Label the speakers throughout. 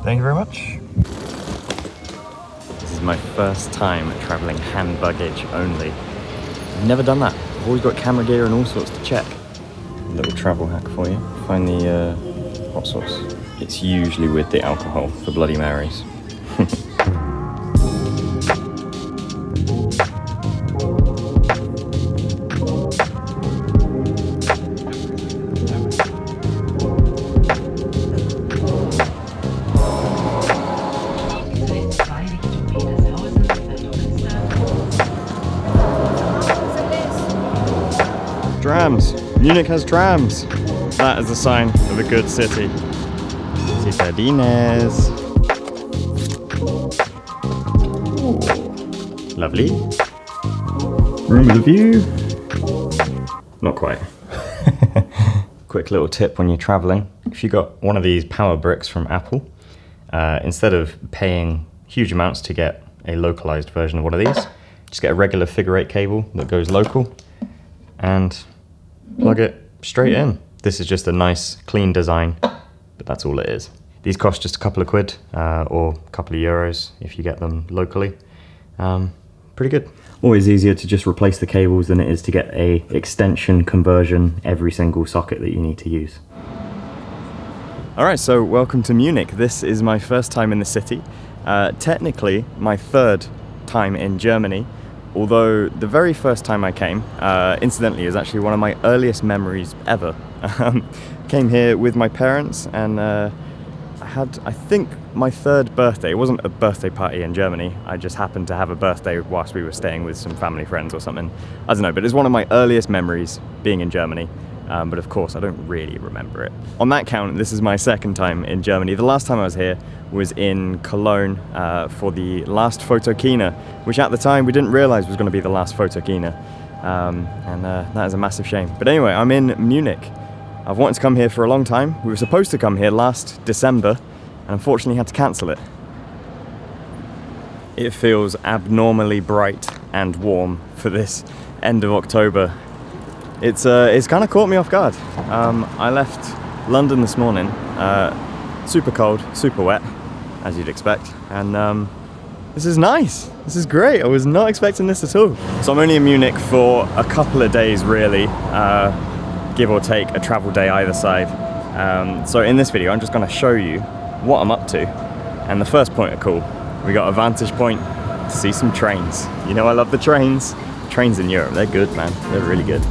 Speaker 1: Thank you very much. This is my first time traveling hand baggage only. I've never done that. I've always got camera gear and all sorts to check. A little travel hack for you. Find the hot sauce. It's usually with the alcohol for Bloody Marys. Trams! Munich has trams! That is a sign of a good city. Citadines. Lovely. Room with a view. Not quite. Quick little tip when you're traveling. If you got one of these power bricks from Apple, instead of paying huge amounts to get a localized version of one of these, just get a regular figure 8 cable that goes local and plug it straight in. This is just a nice clean design, but that's all it is. These cost just a couple of quid or a couple of euros if you get them locally. Pretty good. Always easier to just replace the cables than it is to get a extension conversion every single socket that you need to use. Alright, so welcome to Munich. This is my first time in the city. Technically my third time in Germany. Although the very first time I came, incidentally, is actually one of my earliest memories ever. Came here with my parents and I had, I think, my third birthday. It wasn't a birthday party in Germany. I just happened to have a birthday whilst we were staying with some family friends or something. I don't know, but it's one of my earliest memories being in Germany. But of course, I don't really remember it. On that count, this is my second time in Germany. The last time I was here was in Cologne for the last Photokina, which at the time we didn't realize was going to be the last Photokina. And that is a massive shame. But anyway, I'm in Munich. I've wanted to come here for a long time. We were supposed to come here last December, and unfortunately had to cancel it. It feels abnormally bright and warm for this end of October. It's kind of caught me off guard. I left London this morning, super cold, super wet, as you'd expect, and this is nice. This is great. I was not expecting this at all. So I'm only in Munich for a couple of days, really, give or take a travel day either side. So in this video, I'm just going to show you what I'm up to. And the first point of call, we got a vantage point to see some trains. You know I love the trains. Trains in Europe, they're good, man. They're really good.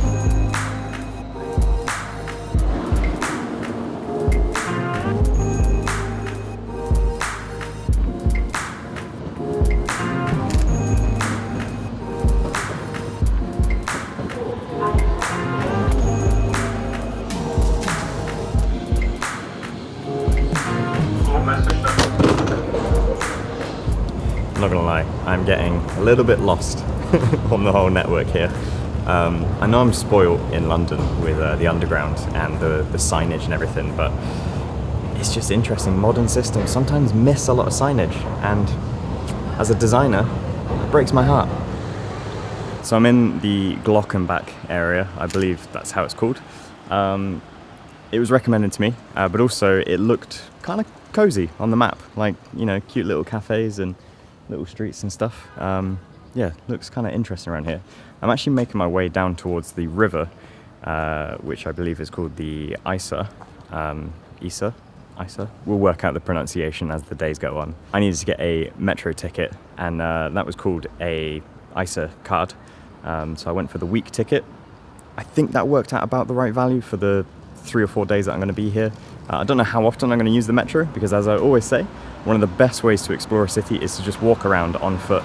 Speaker 1: I'm not gonna lie, I'm getting a little bit lost on the whole network here. I know I'm spoiled in London with the underground and the signage and everything, but it's just interesting. Modern systems sometimes miss a lot of signage, and as a designer, it breaks my heart. So I'm in the Glockenbach area, I believe that's how it's called. It was recommended to me, but also it looked kind of cozy on the map, like, you know, cute little cafes and little streets and stuff. Yeah, looks kind of interesting around here. I'm actually making my way down towards the river, which I believe is called the Isar. Isar? We'll work out the pronunciation as the days go on. I needed to get a metro ticket, and that was called a Isar card. So I went for the week ticket. I think that worked out about the right value for the 3 or 4 days that I'm going to be here. I don't know how often I'm going to use the metro, because as I always say, one of the best ways to explore a city is to just walk around on foot.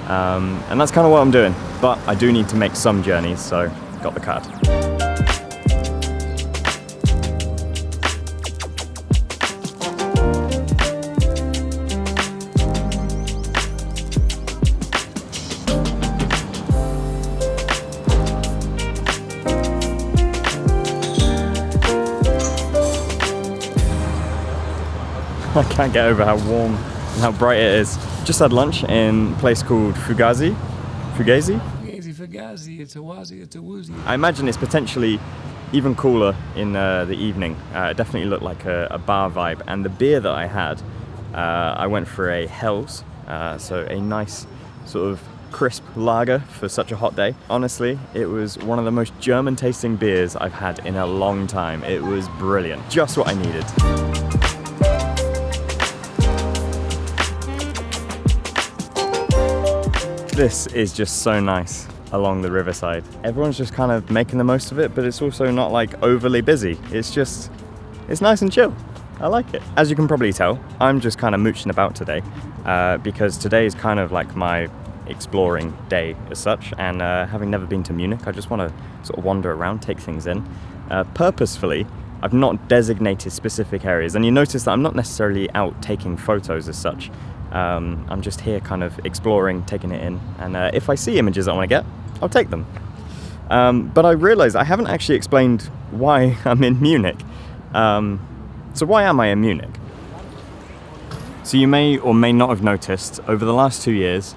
Speaker 1: And that's kind of what I'm doing. But I do need to make some journeys, so got the card. I can't get over how warm and how bright it is. Just had lunch in a place called Fugazi. Fugazi? Fugazi, it's a wazi, it's a woozy. I imagine it's potentially even cooler in the evening. It definitely looked like a bar vibe, and the beer that I had I went for a Hell's, so a nice sort of crisp lager for such a hot day. Honestly, it was one of the most German tasting beers I've had in a long time. It was brilliant, just what I needed. This is just so nice along the riverside. Everyone's just kind of making the most of it, but it's also not like overly busy. It's nice and chill. I like it. As you can probably tell, I'm just kind of mooching about today because today is kind of like my exploring day as such, and having never been to Munich, I just want to sort of wander around, take things in. Purposefully, I've not designated specific areas, and you notice that I'm not necessarily out taking photos as such. I'm just here kind of exploring, taking it in, and if I see images I want to get, I'll take them. But I realized I haven't actually explained why I'm in Munich. So why am I in Munich? So you may or may not have noticed, over the last 2 years,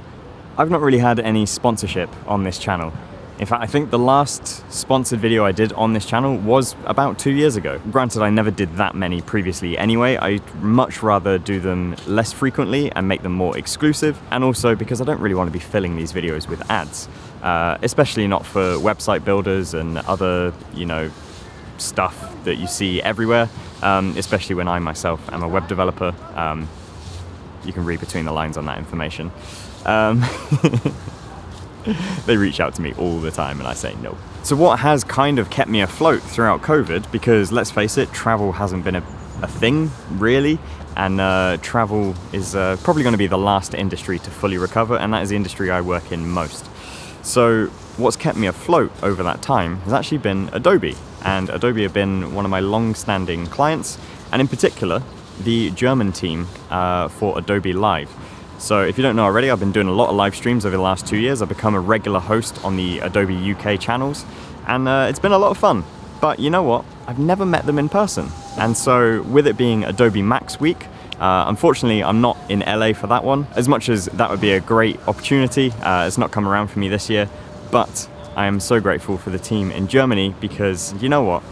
Speaker 1: I've not really had any sponsorship on this channel. In fact, I think the last sponsored video I did on this channel was about 2 years ago. Granted, I never did that many previously anyway. I'd much rather do them less frequently and make them more exclusive, and also because I don't really want to be filling these videos with ads, especially not for website builders and other, you know, stuff that you see everywhere, especially when I myself am a web developer. You can read between the lines on that information. They reach out to me all the time and I say no. So what has kind of kept me afloat throughout COVID, because let's face it, travel hasn't been a thing really, and travel is probably going to be the last industry to fully recover, and that is the industry I work in most. So what's kept me afloat over that time has actually been Adobe, and Adobe have been one of my long-standing clients, and in particular the German team for Adobe Live. So if you don't know already, I've been doing a lot of live streams over the last 2 years. I've become a regular host on the Adobe UK channels, and it's been a lot of fun. But you know what? I've never met them in person. And so with it being Adobe Max Week, unfortunately I'm not in LA for that one. As much as that would be a great opportunity, it's not come around for me this year, but I am so grateful for the team in Germany, because you know what?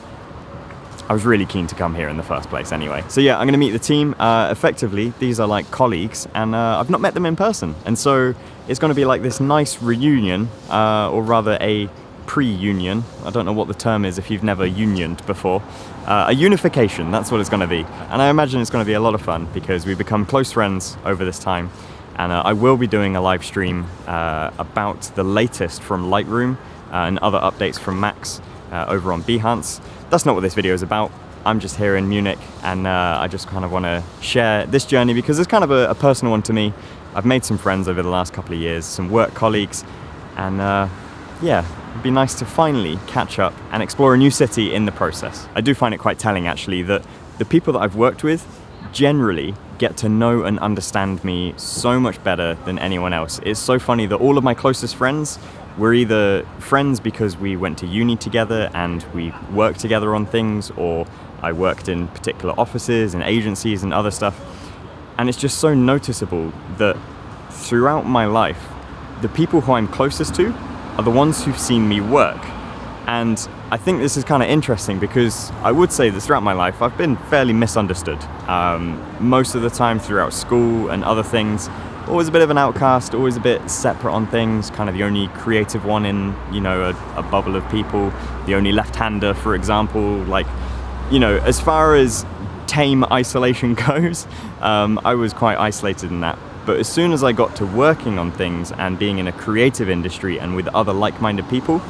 Speaker 1: I was really keen to come here in the first place anyway. So yeah, I'm gonna meet the team. Effectively, these are like colleagues, and I've not met them in person. And so it's gonna be like this nice reunion, or rather a pre-union. I don't know what the term is if you've never unioned before. A unification, that's what it's gonna be. And I imagine it's gonna be a lot of fun, because we've become close friends over this time. And I will be doing a live stream about the latest from Lightroom and other updates from Max over on Behance. That's not what this video is about. I'm just here in Munich, and I just kind of want to share this journey because it's kind of a personal one to me. I've made some friends over the last couple of years, some work colleagues, and yeah, it'd be nice to finally catch up and explore a new city in the process. I do find it quite telling actually that the people that I've worked with generally get to know and understand me so much better than anyone else. It's so funny that all of my closest friends, we're either friends because we went to uni together and we worked together on things, or I worked in particular offices and agencies and other stuff. And it's just so noticeable that throughout my life, the people who I'm closest to are the ones who've seen me work. And I think this is kind of interesting because I would say that throughout my life, I've been fairly misunderstood. Most of the time throughout school and other things, always a bit of an outcast, always a bit separate on things, kind of the only creative one in, you know, a bubble of people, the only left-hander, for example. Like, you know, as far as tame isolation goes, I was quite isolated in that. But as soon as I got to working on things and being in a creative industry and with other like-minded people,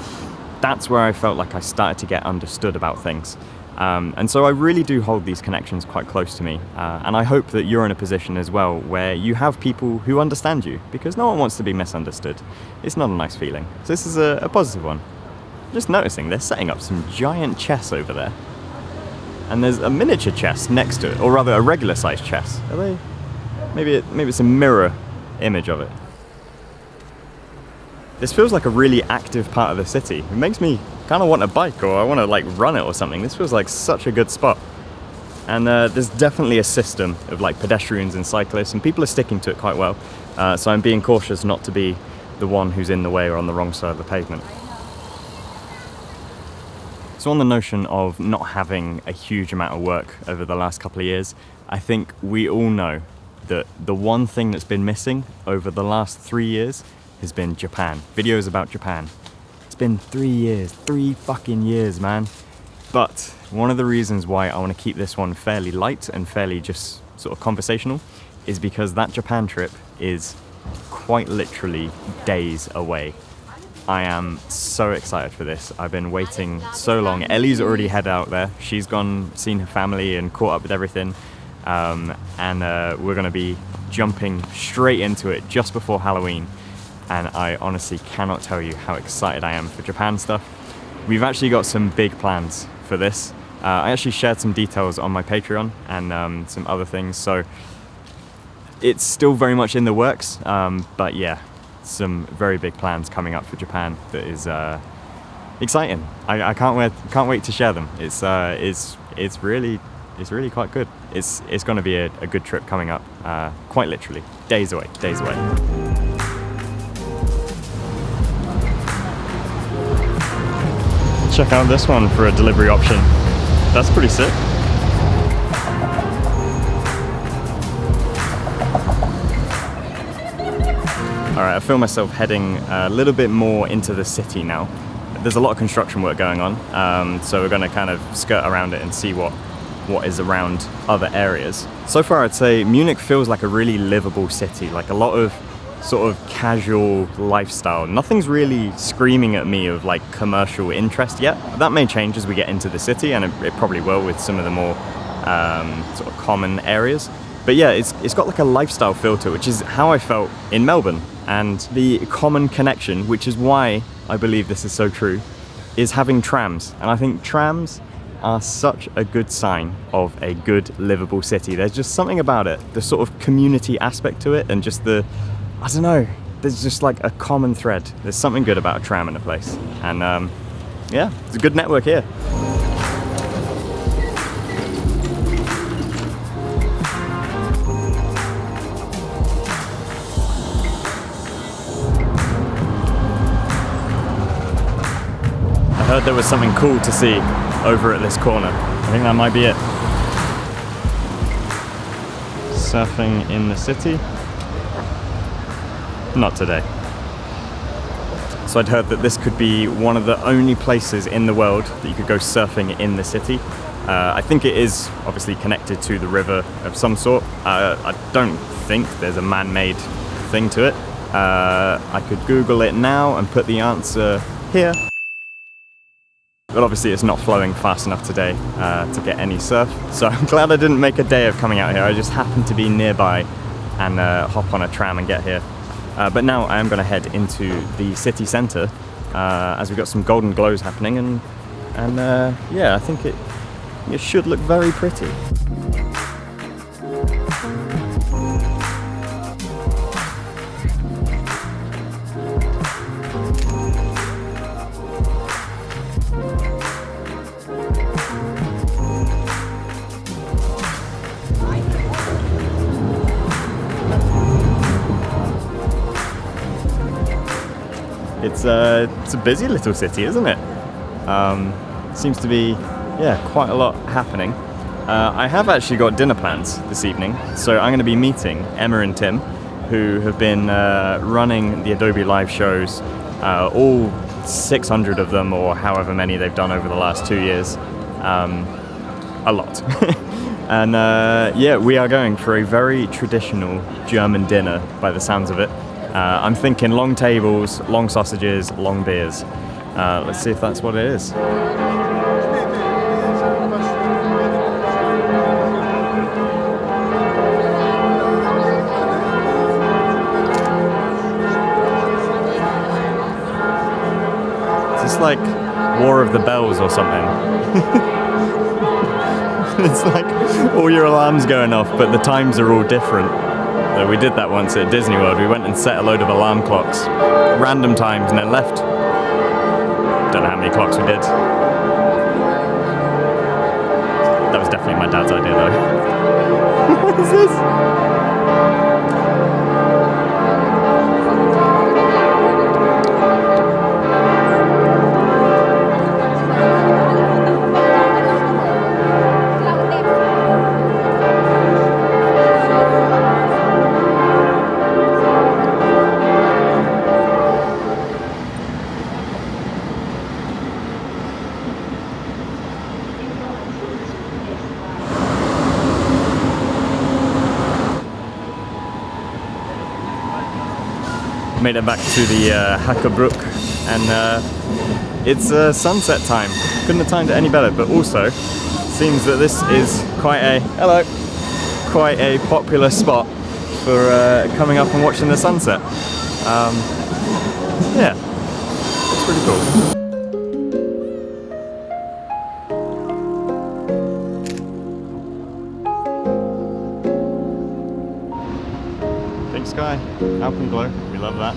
Speaker 1: that's where I felt like I started to get understood about things. And so I really do hold these connections quite close to me. And I hope that you're in a position as well where you have people who understand you, because no one wants to be misunderstood. It's not a nice feeling. So this is a positive one. Just noticing they're setting up some giant chess over there. And there's a miniature chess next to it, or rather a regular sized chess. Are they? Maybe it's a mirror image of it. This feels like a really active part of the city. It makes me kind of want a bike, or I want to like run it or something. This feels like such a good spot. And there's definitely a system of like pedestrians and cyclists, and people are sticking to it quite well. So I'm being cautious not to be the one who's in the way or on the wrong side of the pavement. So on the notion of not having a huge amount of work over the last couple of years, I think we all know that the one thing that's been missing over the last 3 years has been Japan. Videos about Japan. It's been 3 years, 3 fucking years, man. But one of the reasons why I want to keep this one fairly light and fairly just sort of conversational is because that Japan trip is quite literally days away. I am so excited for this. I've been waiting so long. Ellie's already head out there. She's gone, seen her family and caught up with everything. We're gonna be jumping straight into it just before Halloween. And I honestly cannot tell you how excited I am for Japan stuff. We've actually got some big plans for this. I actually shared some details on my Patreon and some other things, so it's still very much in the works, but yeah, some very big plans coming up for Japan that is exciting. I can't wait to share them. It's really quite good. It's going to be a good trip coming up, quite literally, days away. Check out this one for a delivery option. That's pretty sick. Alright, I feel myself heading a little bit more into the city now. There's a lot of construction work going on, so we're going to kind of skirt around it and see what is around other areas. So far I'd say Munich feels like a really livable city, like a lot of sort of casual lifestyle. Nothing's really screaming at me of like commercial interest yet. That may change as we get into the city, and it probably will with some of the more sort of common areas. But yeah, it's got like a lifestyle filter, which is how I felt in Melbourne. And the common connection, which is why I believe this is so true, is having trams. And I think trams are such a good sign of a good livable city. There's just something about it, the sort of community aspect to it, and just I don't know, there's just like a common thread. There's something good about a tram in a place. And yeah, it's a good network here. I heard there was something cool to see over at this corner. I think that might be it. Surfing in the city. Not today. So I'd heard that this could be one of the only places in the world that you could go surfing in the city. I think it is obviously connected to the river of some sort. I don't think there's a man-made thing to it. I could Google it now and put the answer here. But obviously it's not flowing fast enough today to get any surf. So I'm glad I didn't make a day of coming out here. I just happened to be nearby and hop on a tram and get here. But now I am going to head into the city centre as we've got some golden glows happening, and yeah, I think it should look very pretty. It's a busy little city, isn't it? Seems to be, yeah, quite a lot happening. I have actually got dinner plans this evening, so I'm going to be meeting Emma and Tim, who have been running the Adobe live shows, all 600 of them, or however many they've done over the last 2 years. A lot. And yeah, we are going for a very traditional German dinner by the sounds of it. I'm thinking long tables, long sausages, long beers. Let's see if that's what it is. Is this like War of the Bells or something? It's like all your alarms going off, but the times are all different. We did that once at Disney World. We went and set a load of alarm clocks, random times, and then left. Don't know how many clocks we did. That was definitely my dad's idea though. What is this? made it back to the Hackerbrook, and it's sunset time. Couldn't have timed it any better, but also seems that this is quite a popular spot for coming up and watching the sunset. Yeah, it's pretty cool. Big sky, alpenglow, we love that.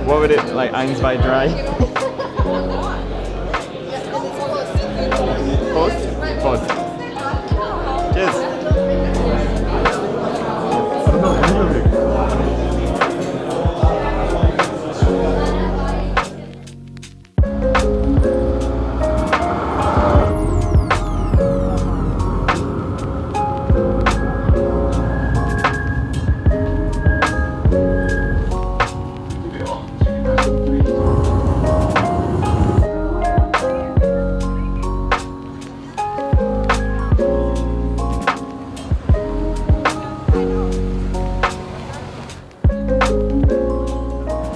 Speaker 1: What would it, like, eins, zwei, drei? Prost? Prost. Cheers.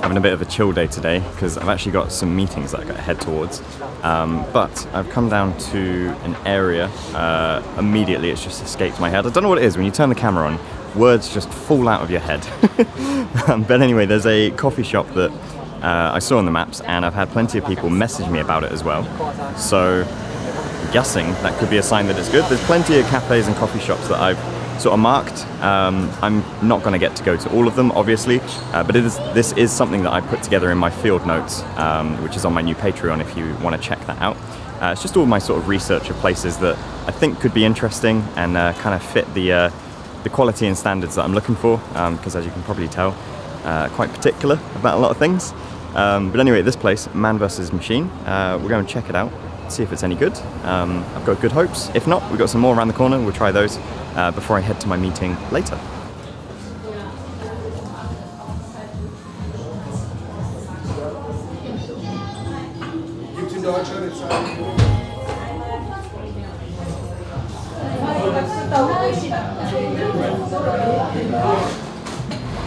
Speaker 1: Having a bit of a chill day today because I've actually got some meetings that I've got to head towards, but I've come down to an area, immediately it's just escaped my head. I don't know what it is, when you turn the camera on, words just fall out of your head. But anyway, there's a coffee shop that I saw on the maps, and I've had plenty of people message me about it as well, so I'm guessing that could be a sign that it's good. There's plenty of cafes and coffee shops that I've sort of marked. I'm not going to get to go to all of them, obviously, but this is something that I put together in my field notes, which is on my new Patreon if you want to check that out. It's just all my sort of research of places that I think could be interesting and kind of fit the quality and standards that I'm looking for, because as you can probably tell, quite particular about a lot of things. But anyway, this place, Man vs. Machine, we're going to check it out, see if it's any good. I've got good hopes. If not, we've got some more around the corner, we'll try those before I head to my meeting later.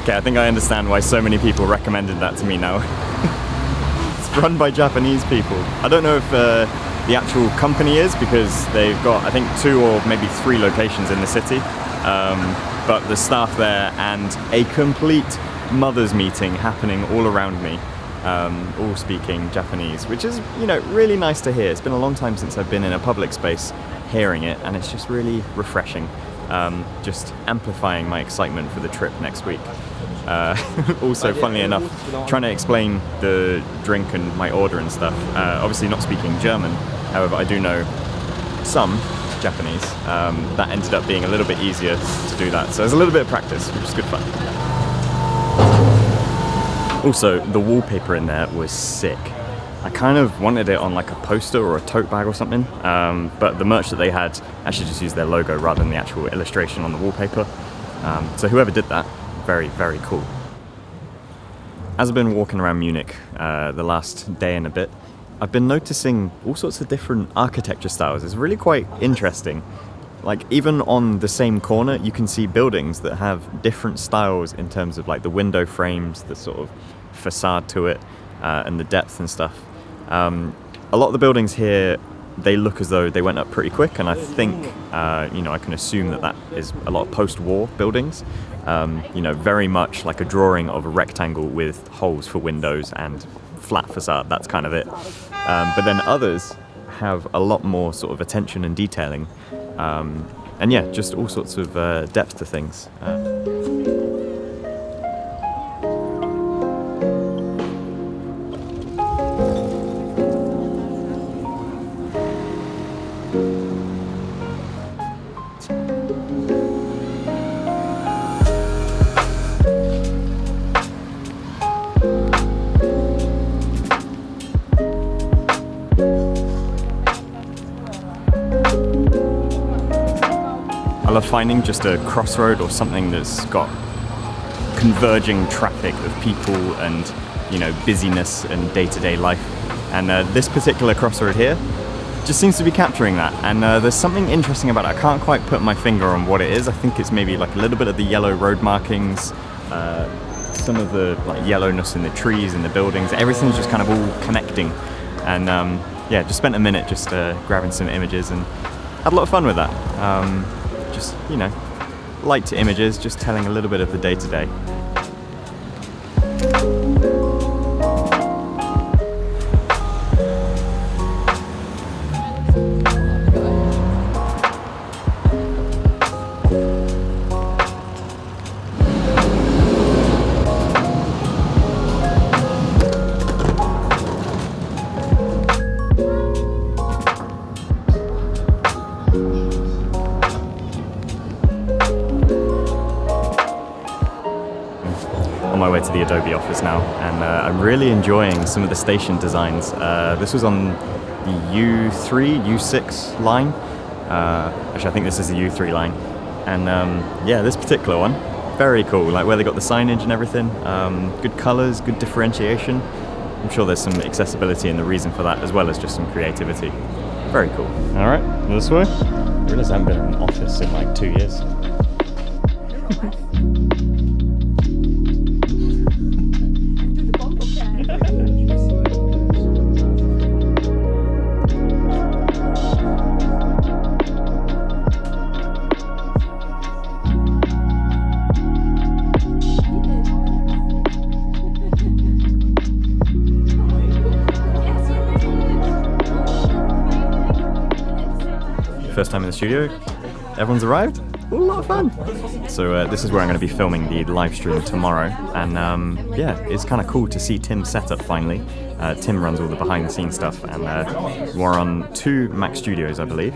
Speaker 1: Okay, I think I understand why so many people recommended that to me now. It's run by Japanese people. I don't know if the actual company is, because they've got, I think, 2 or maybe 3 locations in the city, but the staff there and a complete mothers meeting happening all around me, all speaking Japanese, which is, you know, really nice to hear. It's been a long time since I've been in a public space hearing it, and it's just really refreshing, just amplifying my excitement for the trip next week. Also, funnily enough, trying to explain the drink and my order and stuff, obviously not speaking German, however I do know some Japanese, that ended up being a little bit easier to do that, so there's a little bit of practice, which is good fun. Also, the wallpaper in there was sick. I kind of wanted it on like a poster or a tote bag or something, but the merch that they had actually just used their logo rather than the actual illustration on the wallpaper, so whoever did that, very, very cool. As I've been walking around Munich the last day and a bit, I've been noticing all sorts of different architecture styles. It's really quite interesting. Like, even on the same corner, you can see buildings that have different styles in terms of like the window frames, the sort of facade to it, and the depth and stuff. A lot of the buildings here, they look as though they went up pretty quick, and I think, you know, I can assume that that is a lot of post-war buildings. You know, very much like a drawing of a rectangle with holes for windows and flat facade, that's kind of it. But then others have a lot more sort of attention and detailing, and yeah, just all sorts of depth to things. I love finding just a crossroad or something that's got converging traffic of people and, you know, busyness and day-to-day life. And this particular crossroad here just seems to be capturing that, and there's something interesting about it. I can't quite put my finger on what it is. I think it's maybe like a little bit of the yellow road markings, some of the like yellowness in the trees and the buildings. Everything's just kind of all connecting, and yeah, just spent a minute just grabbing some images and had a lot of fun with that. Just, you know, light images, just telling a little bit of the day-to-day. On my way to the Adobe office now, and I'm really enjoying some of the station designs. This was on the U3, U6 line. Actually, I think this is the U3 line. And yeah, this particular one, very cool. Like where they got the signage and everything. Good colors, good differentiation. I'm sure there's some accessibility in the reason for that, as well as just some creativity. Very cool. All right, this way. I realize I haven't been in an office in like 2 years. First time in the studio, everyone's arrived, a lot of fun. So this is where I'm going to be filming the live stream tomorrow, and yeah, it's kind of cool to see Tim's setup finally. Tim runs all the behind the scenes stuff, and we're on 2 Mac Studios, I believe,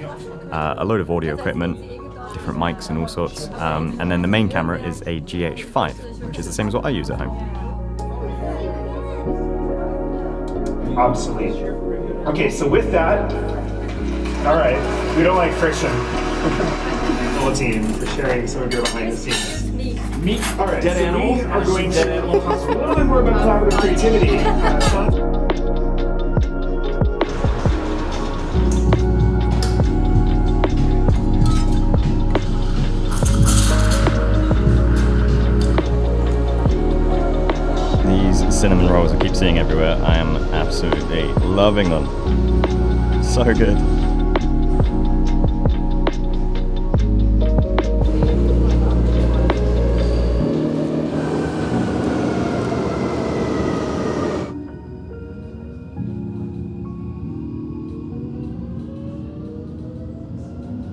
Speaker 1: a load of audio equipment, different mics and all sorts, and then the main camera is a GH5, which is the same as what I use at home.
Speaker 2: Obsolete. Okay, so with that, all right, we don't like friction. Full team for sharing some of your behind the scenes. Meet all right, dead animals. We are going to talk a little bit more about collaborative creativity.
Speaker 1: These cinnamon rolls I keep seeing everywhere, I am absolutely loving them. So good.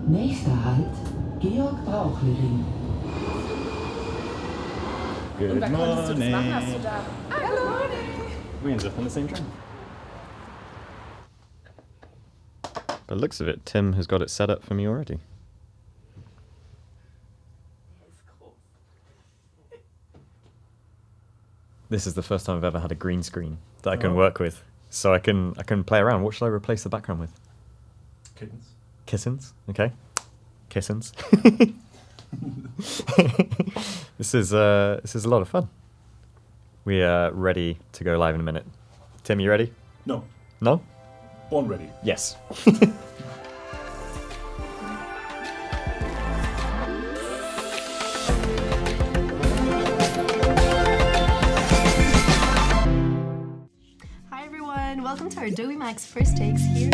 Speaker 3: Nächster Halt, Georg Brauchling.
Speaker 1: Good morning.
Speaker 4: Hallo.
Speaker 1: We ended up on the same train. By the looks of it, Tim has got it set up for me already. This is the first time I've ever had a green screen that I can work with, so I can play around. What should I replace the background with?
Speaker 2: Kittens.
Speaker 1: Kittens, okay. Kittens. This is a lot of fun. We are ready to go live in a minute. Tim, you ready?
Speaker 2: No.
Speaker 1: No?
Speaker 2: Born ready.
Speaker 1: Yes.
Speaker 4: Hi everyone, welcome to our Adobe Max First Takes here.